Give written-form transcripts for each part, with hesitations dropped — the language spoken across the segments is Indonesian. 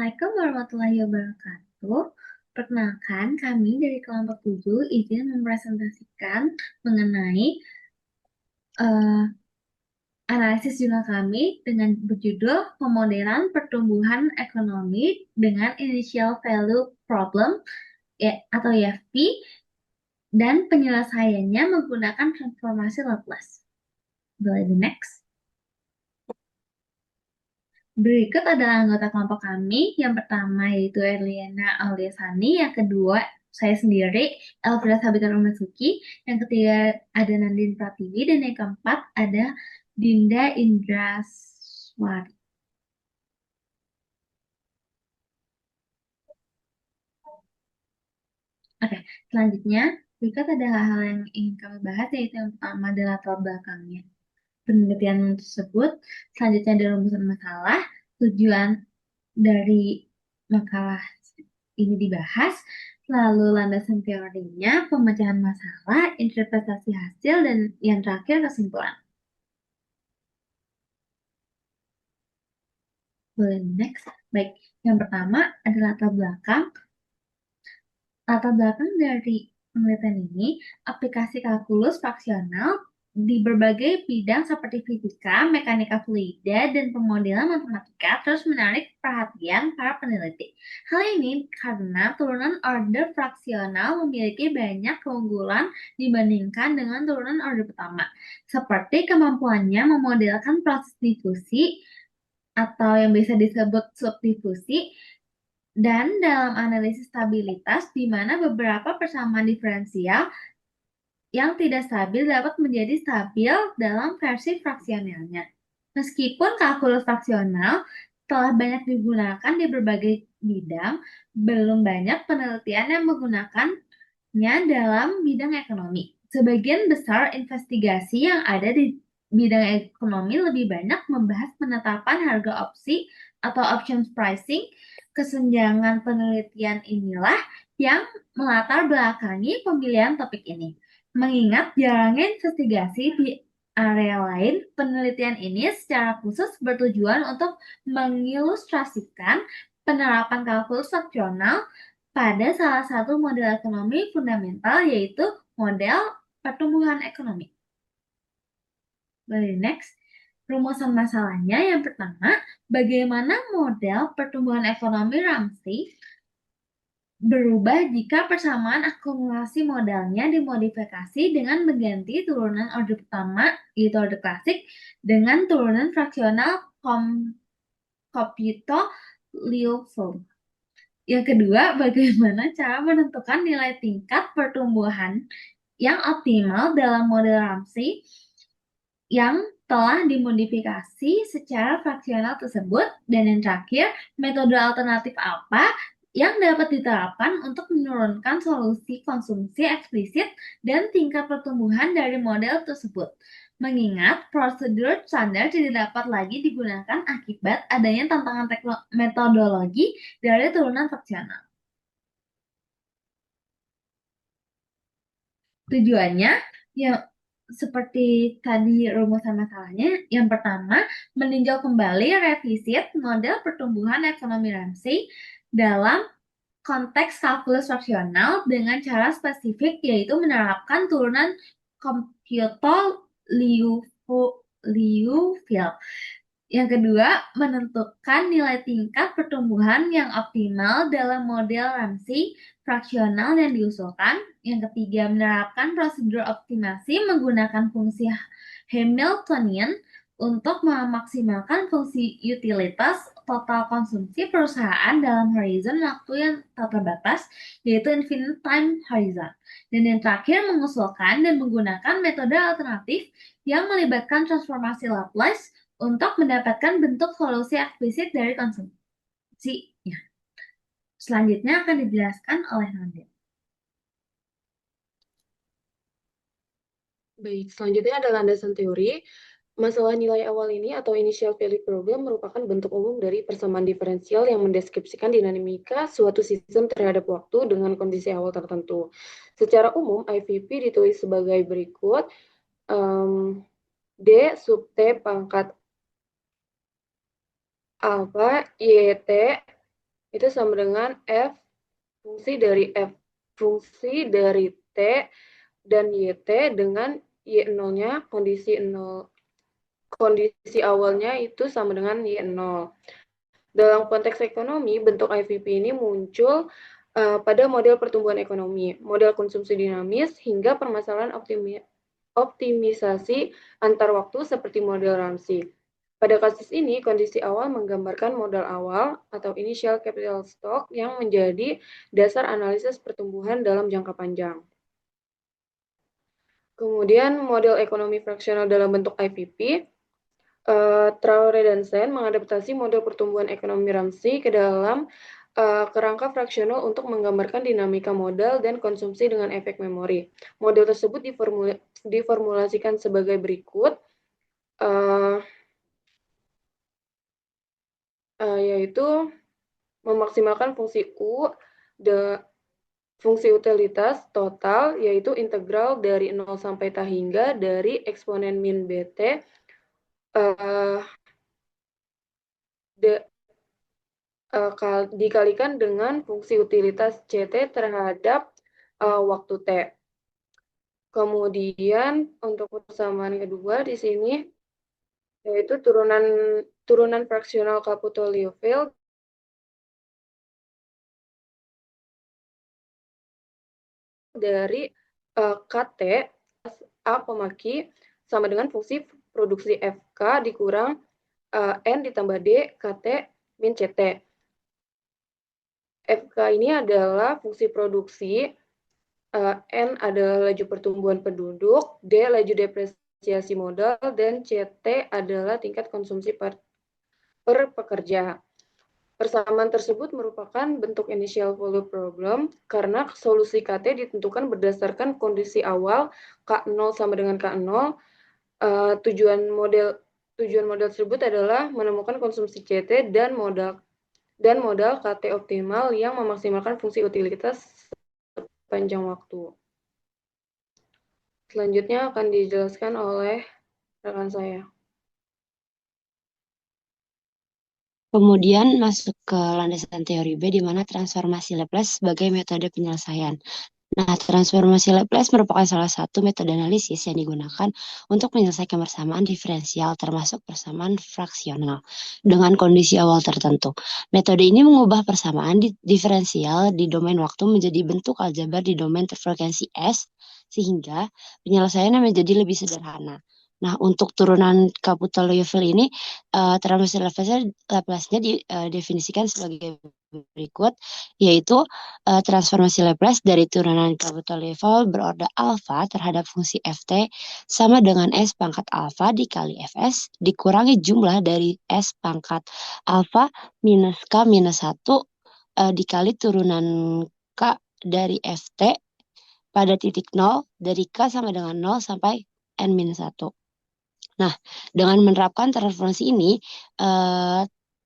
Assalamualaikum warahmatullahi wabarakatuh. Perkenalkan, kami dari kelompok 7 izin mempresentasikan mengenai eh, analisis jurnal kami dengan berjudul Pemodelan Pertumbuhan Ekonomi dengan Initial Value Problem atau IFP dan penyelesaiannya menggunakan transformasi Laplace. Boleh the next? Berikut adalah anggota kelompok kami. Yang pertama yaitu Erliana Auliasani, yang kedua saya sendiri, Elvira Sabitar Umasuki, yang ketiga ada Nandin Pratiwi, dan yang keempat ada Dinda Indraswari. Oke, selanjutnya berikut ada hal-hal yang ingin kami bahas, yaitu yang pertama adalah latar belakangnya penelitian tersebut, selanjutnya ada rumusan masalah, tujuan dari makalah ini dibahas, lalu landasan teorinya, pemecahan masalah, interpretasi hasil, dan yang terakhir kesimpulan. Boleh next. Baik, yang pertama adalah latar belakang. Latar belakang dari penelitian ini, aplikasi kalkulus fraksional di berbagai bidang seperti fisika, mekanika fluida, dan pemodelan matematika terus menarik perhatian para peneliti. Hal ini karena turunan order fraksional memiliki banyak keunggulan dibandingkan dengan turunan order pertama, seperti kemampuannya memodelkan proses difusi atau yang bisa disebut subdifusi, dan dalam analisis stabilitas, di mana beberapa persamaan diferensial yang tidak stabil dapat menjadi stabil dalam versi fraksionalnya. Meskipun kalkulus fraksional telah banyak digunakan di berbagai bidang, belum banyak penelitian yang menggunakannya dalam bidang ekonomi. Sebagian besar investigasi yang ada di bidang ekonomi lebih banyak membahas penetapan harga opsi atau options pricing. Kesenjangan penelitian inilah yang melatar belakangi pemilihan topik ini. Mengingat jarangnya investigasi di area lain, penelitian ini secara khusus bertujuan untuk mengilustrasikan penerapan kalkulus fraksional pada salah satu model ekonomi fundamental, yaitu model pertumbuhan ekonomi. Boleh next. Rumusan masalahnya yang pertama, bagaimana model pertumbuhan ekonomi Ramsey berubah jika persamaan akumulasi modalnya dimodifikasi dengan mengganti turunan order pertama, yaitu order klasik, dengan turunan fraksional Computo-Liouville. Yang kedua, bagaimana cara menentukan nilai tingkat pertumbuhan yang optimal dalam model Ramsey yang telah dimodifikasi secara fraksional tersebut, dan yang terakhir, metode alternatif apa yang dapat diterapkan untuk menurunkan solusi konsumsi eksplisit dan tingkat pertumbuhan dari model tersebut. Mengingat prosedur standar tidak dapat lagi digunakan akibat adanya tantangan metodologi dari turunan fraksional. Tujuannya, ya seperti tadi rumusan masalahnya, yang pertama, meninjau kembali revisit model pertumbuhan ekonomi Ramsey dalam konteks kalkulus fraksional dengan cara spesifik, yaitu menerapkan turunan Computo-Liouville. Yang kedua, menentukan nilai tingkat pertumbuhan yang optimal dalam model Ramsey fraksional yang diusulkan. Yang ketiga, menerapkan prosedur optimasi menggunakan fungsi Hamiltonian untuk memaksimalkan fungsi utilitas total konsumsi perusahaan dalam horizon waktu yang tak terbatas, yaitu infinite time horizon. Dan yang terakhir, mengusulkan dan menggunakan metode alternatif yang melibatkan transformasi Laplace untuk mendapatkan bentuk solusi eksplisit dari konsumsinya. Selanjutnya akan dijelaskan oleh Nandin. Baik, selanjutnya ada landasan teori. Masalah nilai awal ini atau initial value problem merupakan bentuk umum dari persamaan diferensial yang mendeskripsikan dinamika suatu sistem terhadap waktu dengan kondisi awal tertentu. Secara umum, IVP ditulis sebagai berikut. D sub T pangkat alpha YT itu sama dengan F fungsi dari F fungsi dari T dan YT dengan Y0-nya kondisi awalnya itu sama dengan Y0. Dalam konteks ekonomi, bentuk IVP ini muncul pada model pertumbuhan ekonomi, model konsumsi dinamis, hingga permasalahan optimisasi antar waktu seperti model Ramsey. Pada kasus ini, kondisi awal menggambarkan modal awal atau initial capital stock yang menjadi dasar analisis pertumbuhan dalam jangka panjang. Kemudian model ekonomi fraksional dalam bentuk IVP, Traore dan Sen mengadaptasi model pertumbuhan ekonomi Ramsey ke dalam kerangka fraksional untuk menggambarkan dinamika modal dan konsumsi dengan efek memori. Model tersebut diformulasikan sebagai berikut, yaitu memaksimalkan fungsi U, fungsi utilitas total, yaitu integral dari 0 sampai T hingga dari eksponen min BT dikalikan dengan fungsi utilitas CT terhadap waktu T. Kemudian untuk persamaan kedua di sini yaitu turunan fraksional Kaputol-Liouville dari KT A, Q sama dengan fungsi produksi FK dikurang N ditambah D KT min CT. FK ini adalah fungsi produksi, N adalah laju pertumbuhan penduduk, D laju depresiasi modal, dan CT adalah tingkat konsumsi per pekerja. Persamaan tersebut merupakan bentuk initial value problem karena solusi KT ditentukan berdasarkan kondisi awal K0 sama dengan K0. Tujuan model tersebut adalah menemukan konsumsi CT dan modal KT optimal yang memaksimalkan fungsi utilitas sepanjang waktu. Selanjutnya akan dijelaskan oleh rekan saya. Kemudian masuk ke landasan teori B, di mana transformasi Laplace sebagai metode penyelesaian. Nah, transformasi Laplace merupakan salah satu metode analisis yang digunakan untuk menyelesaikan persamaan diferensial, termasuk persamaan fraksional, dengan kondisi awal tertentu. Metode ini mengubah persamaan diferensial di domain waktu menjadi bentuk aljabar di domain frekuensi S, sehingga penyelesaiannya menjadi lebih sederhana. Nah, untuk turunan Kaputol-Liouville ini, transformasi Laplace-nya didefinisikan sebagai berikut, yaitu transformasi Laplace dari turunan Kaputol-Liouville berorder alfa terhadap fungsi ft sama dengan S pangkat alfa dikali Fs dikurangi jumlah dari S pangkat alfa minus K minus 1 dikali turunan K dari ft pada titik 0 dari K sama dengan 0 sampai N minus 1. Nah, dengan menerapkan transformasi ini,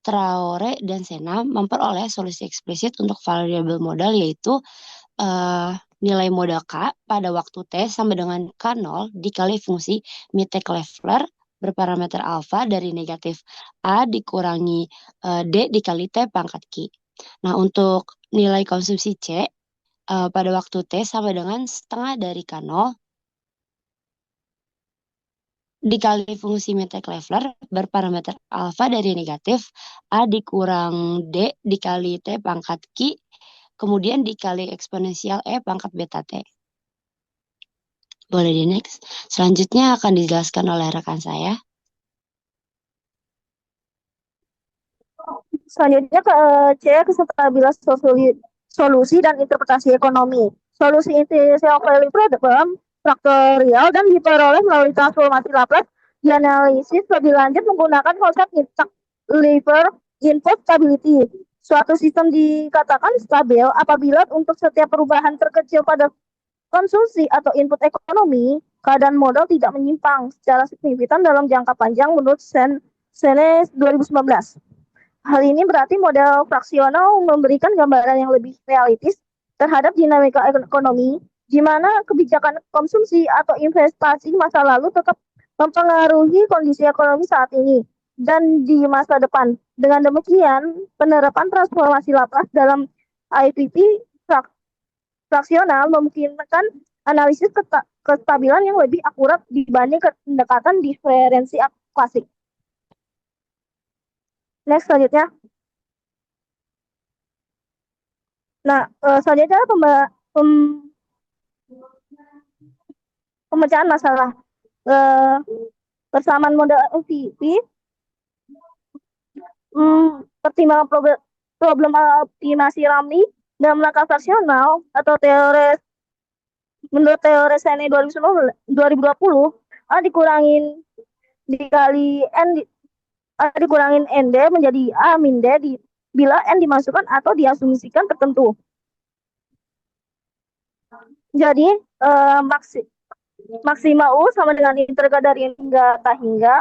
Traore dan Sena memperoleh solusi eksplisit untuk variabel modal, yaitu nilai modal K pada waktu T sama dengan K0 dikali fungsi Mittag-Leffler berparameter alfa dari negatif A dikurangi D dikali T pangkat Q. Nah, untuk nilai konsumsi C pada waktu T sama dengan setengah dari K0 dikali fungsi Mittag-Leffler berparameter alfa dari negatif A dikurang D dikali T pangkat Q, kemudian dikali eksponensial E pangkat beta T. Boleh di next. Selanjutnya akan dijelaskan oleh rekan saya. Selanjutnya ke C, kesetabilan solusi dan interpretasi ekonomi. Solusi initial value problem faktorial dan diperoleh melalui transformasi Laplace dianalisis lebih lanjut menggunakan konsep Mittag-Leffler input stability. Suatu sistem dikatakan stabil apabila untuk setiap perubahan terkecil pada konsumsi atau input ekonomi, keadaan modal tidak menyimpang secara signifikan dalam jangka panjang menurut Sene 2019. Hal ini berarti model fraksional memberikan gambaran yang lebih realistis terhadap dinamika ekonomi, di mana kebijakan konsumsi atau investasi masa lalu tetap mempengaruhi kondisi ekonomi saat ini dan di masa depan. Dengan demikian, penerapan transformasi Laplace dalam IPP fraksional memungkinkan analisis kestabilan yang lebih akurat dibanding pendekatan diferensi klasik. Next, selanjutnya. Nah, selanjutnya pemecahan masalah persamaan model FVP. Pertimbangan problem optimasi Ramli dalam langkah fraksional atau menurut teori SNE 2020 dikurangin dikali N dikurangin ND menjadi A min D bila N dimasukkan atau diasumsikan tertentu. Jadi maksima U sama dengan integra dari hingga tak hingga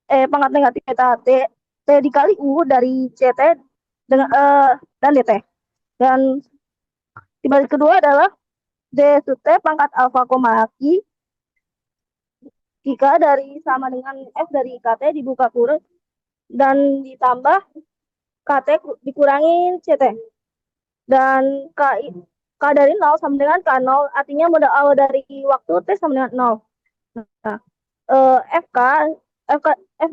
pangkat negatif beta T dikali U dari CT dengan dan DT. Dan dibalik kedua adalah D sub T pangkat alfa koma Kika dari sama dengan F dari KT dibuka kurung dan ditambah KT dikurangin CT. Dan K dari 0 sama dengan K0, artinya modal awal dari waktu T sama dengan 0. Nah, F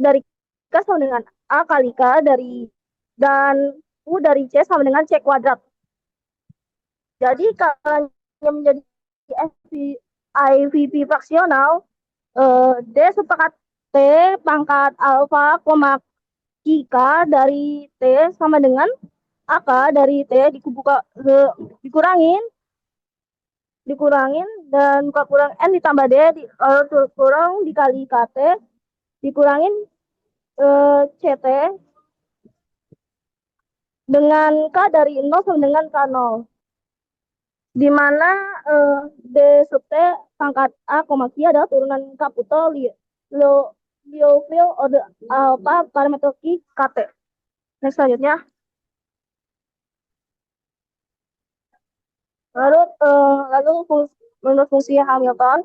dari K sama dengan A kali K dari dan U dari C sama dengan C kuadrat. Jadi kalau yang menjadi IVP fraksional D sepakat T pangkat alfa koma Kika dari T sama dengan AK dari T dikurangin dan kurang N ditambah D kurang dikali KT dikurangin CT dengan K dari 0 sama dengan K0, di mana D sub T pangkat A, Q adalah turunan Caputo Liouville order alpha parameter Q KT. Next, selanjutnya. Lalu menurut fungsi Hamilton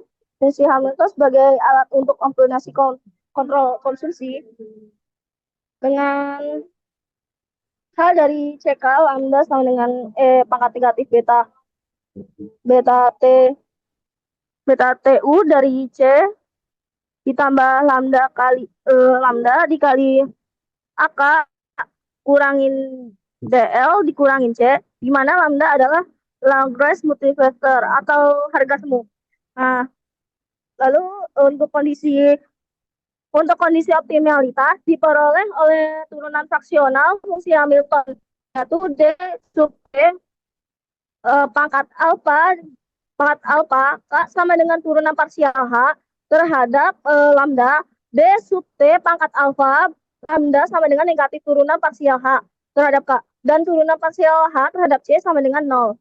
sebagai alat untuk optimasi kontrol konsumsi dengan hal dari CK lambda sama dengan pangkat negatif beta TU dari C ditambah lambda dikali AK kurangin DL dikurangin C, di mana lambda adalah Lagrange multivector atau harga semu. Nah, lalu untuk kondisi optimalitas diperoleh oleh turunan fraksional fungsi Hamilton, yaitu D sub T pangkat alfa K sama dengan turunan parsial H terhadap lambda D sub T pangkat alfa lambda sama dengan negatif turunan parsial H terhadap K dan turunan parsial H terhadap C sama dengan 0.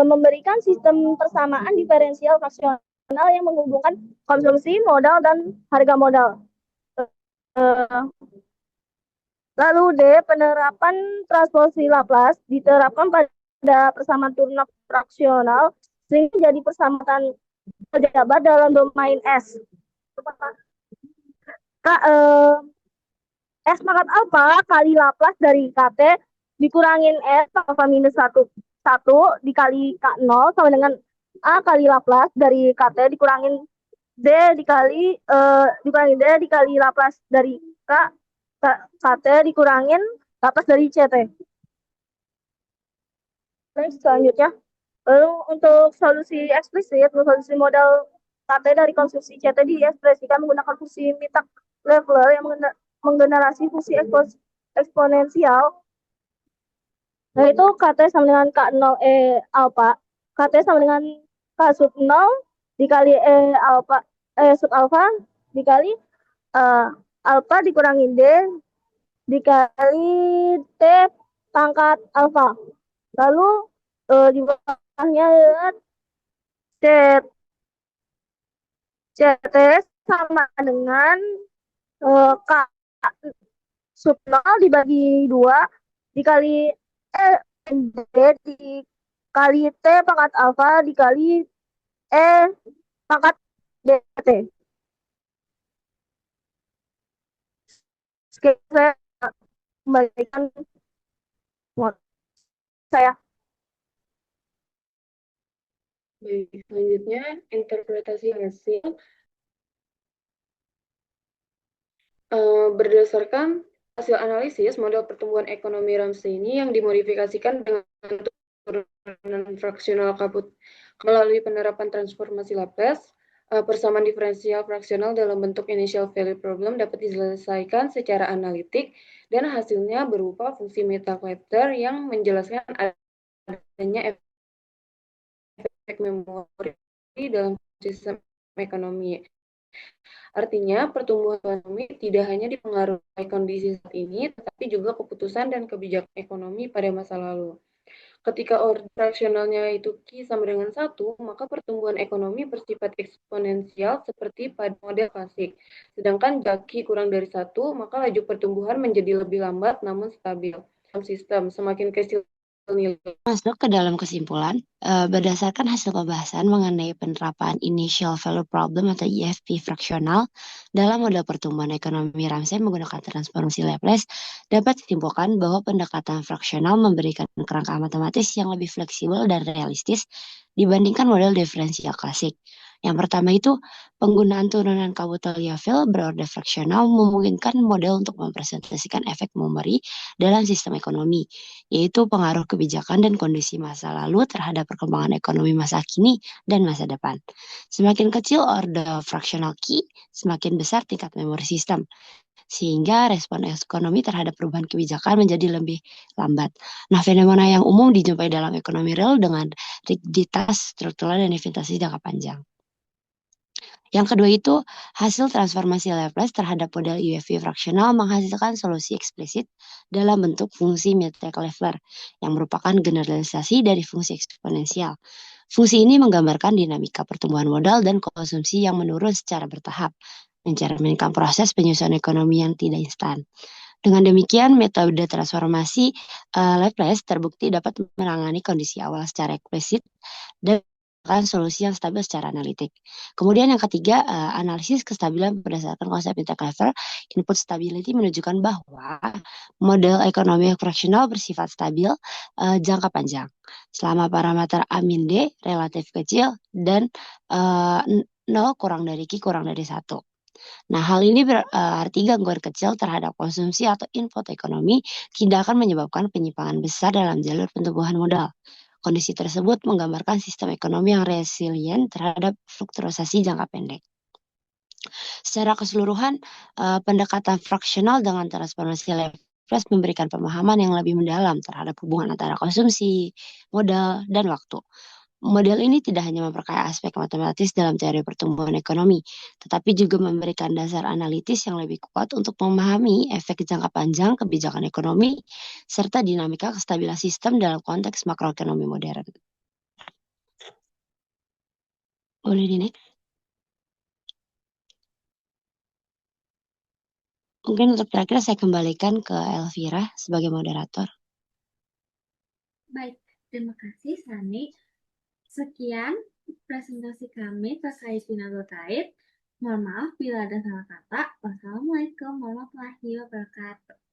Memberikan sistem persamaan diferensial fraksional yang menghubungkan konsumsi modal dan harga modal. Lalu D, penerapan transformasi Laplace diterapkan pada persamaan turunan fraksional sehingga jadi persamaan pejabat dalam domain S. S pangkat alfa kali Laplace dari KT dikurangin S alfa minus 1 dikali K0 sama dengan A kali Laplace dari KT dikurangin D dikali Laplace dari KT dikurangin Laplace dari CT. Next, selanjutnya. Lalu untuk solusi eksplisit, solusi modal KT dari konsumsi CT diekspresikan menggunakan fungsi Mitac-Leffler yang menggenerasi fungsi eksponensial, yaitu KT sama dengan K0 alpha. KT sama dengan K sub 0 dikali sub alpha dikali alpha dikurangi D dikali T pangkat alpha. Lalu di bawahnya CT sama dengan K sub 0 dibagi 2 dikali D dikali T pangkat alfa dikali pangkat DT. Sekian saya kembalikan waktu saya. Baik, selanjutnya interpretasi hasil. Berdasarkan hasil analisis model pertumbuhan ekonomi Ramsey ini yang dimodifikasikan dengan turunan fraksional kabut melalui penerapan transformasi Laplace, persamaan diferensial fraksional dalam bentuk initial value problem dapat diselesaikan secara analitik dan hasilnya berupa fungsi Meta-Klepter yang menjelaskan adanya efek memori dalam sistem ekonomi. Artinya, pertumbuhan ekonomi tidak hanya dipengaruhi oleh kondisi saat ini, tetapi juga keputusan dan kebijakan ekonomi pada masa lalu. Ketika order fraksionalnya itu Q sama dengan 1, maka pertumbuhan ekonomi bersifat eksponensial seperti pada model klasik. Sedangkan jika Q kurang dari 1, maka laju pertumbuhan menjadi lebih lambat namun stabil. Dalam sistem, semakin kecil nilai. Masuk ke dalam kesimpulan, berdasarkan hasil pembahasan mengenai penerapan Initial Value Problem atau IFP fraksional dalam model pertumbuhan ekonomi Ramsey menggunakan transformasi Laplace, dapat disimpulkan bahwa pendekatan fraksional memberikan kerangka matematis yang lebih fleksibel dan realistis dibandingkan model diferensial klasik. Yang pertama itu, penggunaan turunan Kabut-Liouville berorder fraksional memungkinkan model untuk mempresentasikan efek memori dalam sistem ekonomi, yaitu pengaruh kebijakan dan kondisi masa lalu terhadap perkembangan ekonomi masa kini dan masa depan. Semakin kecil order fractional key, semakin besar tingkat memori sistem, sehingga respon ekonomi terhadap perubahan kebijakan menjadi lebih lambat. Nah, fenomena yang umum dijumpai dalam ekonomi real dengan rigiditas struktural dan investasi jangka panjang. Yang kedua itu, hasil transformasi Laplace terhadap model UFV fraksional menghasilkan solusi eksplisit dalam bentuk fungsi Meta-Klepter yang merupakan generalisasi dari fungsi eksponensial. Fungsi ini menggambarkan dinamika pertumbuhan modal dan konsumsi yang menurun secara bertahap, mencerminkan proses penyusunan ekonomi yang tidak instan. Dengan demikian, metode transformasi Laplace terbukti dapat menangani kondisi awal secara eksplisit dan solusi yang stabil secara analitik. Kemudian yang ketiga, analisis kestabilan berdasarkan konsep Meta-Klepter. Input stability menunjukkan bahwa model ekonomi fraksional bersifat stabil jangka panjang selama parameter A min D relatif kecil dan 0 kurang dari Q kurang dari 1. Nah, hal ini berarti gangguan kecil terhadap konsumsi atau input ekonomi tidak akan menyebabkan penyimpangan besar dalam jalur pertumbuhan modal. Kondisi tersebut menggambarkan sistem ekonomi yang resilient terhadap fluktuasi jangka pendek. Secara keseluruhan, pendekatan fraksional dengan transformasi Laplace memberikan pemahaman yang lebih mendalam terhadap hubungan antara konsumsi, modal, dan waktu. Model ini tidak hanya memperkaya aspek matematis dalam teori pertumbuhan ekonomi, tetapi juga memberikan dasar analitis yang lebih kuat untuk memahami efek jangka panjang kebijakan ekonomi serta dinamika kestabilan sistem dalam konteks makroekonomi modern. Boleh di next? Mungkin untuk terakhir saya kembalikan ke Elvira sebagai moderator. Baik, terima kasih Sani. Sekian presentasi kami terkait Binadotait. Mohon maaf bila ada salah kata. Wassalamualaikum warahmatullahi wabarakatuh.